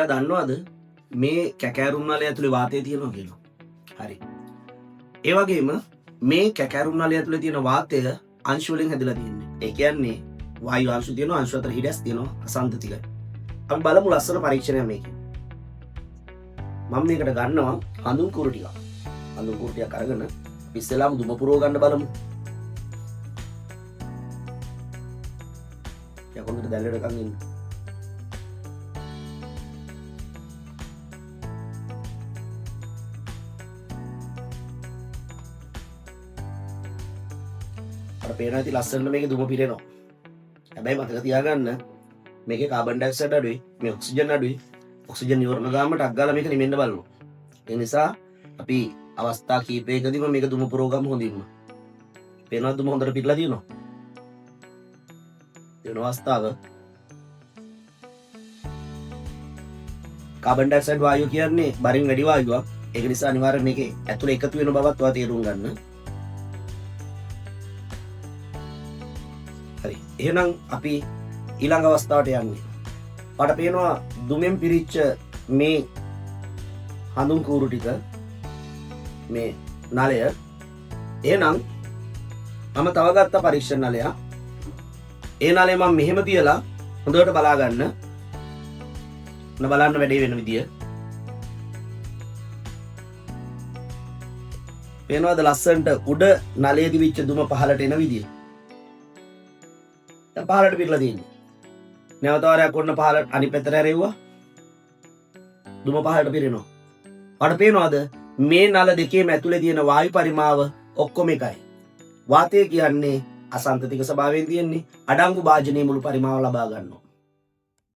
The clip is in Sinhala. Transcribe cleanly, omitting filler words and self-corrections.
ඔයා දන්නවද මේ කැකෑරුම් නලය ඇතුලේ වාතය තියෙනවා කියලා? හරි. ඒ වගේම මේ කැකෑරුම් නලය ඇතුලේ තියෙන වාතය අංශු වලින් හැදලා තියෙන්නේ. ඒ කියන්නේ වායු අංශු තියෙනවා, අංශු අතර හිඩැස් තියෙනවා, අසන්තතිකයි. අපි බලමු ලස්සන පරීක්ෂණයක් මේකේ. මම මේකට ගන්නවා හඳුන් කුරු ටිකක්. හඳුන් කුරු ටිකක් අරගෙන ඉස්සෙල්ලාම දුම පුරව ගන්න බලමු. යකොන්දට දැල්ලටකන් ඉන්න. අර පේන ඇති ලස්සනට මේකේ දුම පිරෙනවා. හැබැයි මතක තියාගන්න මේකේ කාබන් ඩයොක්සයිඩ් අඩුයි, මේ ඔක්සිජන් අඩුයි. ඔක්සිජන් ඉවරන ගාම ටක් ගාලා මේක නිමෙන්න බලනවා. ඒ නිසා අපි අවස්ථා කීපයකදීම මේක දුම පුරව ගමු හොඳින්ම. පේනවද දුම හොඳට පිරලා තියෙනවා? දෙන අවස්ථාව කාබන් ඩයොක්සයිඩ් වායුව කියන්නේ බරින් වැඩි වායුවක්. ඒක නිසා අනිවාර්යයෙන් මේකේ ඇතුලේ එකතු වෙන බවත් ඔයා තේරුම් ගන්න. හරි. එහෙනම් අපි ඊළඟ අවස්ථාවට යන්නේ. මට පේනවා දුමෙන් පිරිච්ච මේ හඳුන් කූරු ටික මේ නලය. එහෙනම් මම තව ගත්ත පරීක්ෂණ නලයක්. ඒ නලය මම මෙහෙම තියලා හොඳට බලා ගන්න. බලන්න වැඩේ වෙන විදිය. පේනවද ලස්සනට උඩ නලයේ දිවිච්ච දුම පහලට එන විදිය? දැන් පහලට පිරලා තියෙන්නේ. නැවත වරයක් ඔන්න පහලට අනිත් පැත්තට ඇරෙව්වා. දුම පහලට පිරෙනවා. මට පේනවද මේ නල දෙකේම ඇතුලේ තියෙන වායු පරිමාව ඔක්කොම එකයි. වාතය කියන්නේ අසන්තතික ස්වභාවයෙන් තියෙන්නේ. අඩංගු භාජනයේ මුළු පරිමාව ලබා ගන්නවා.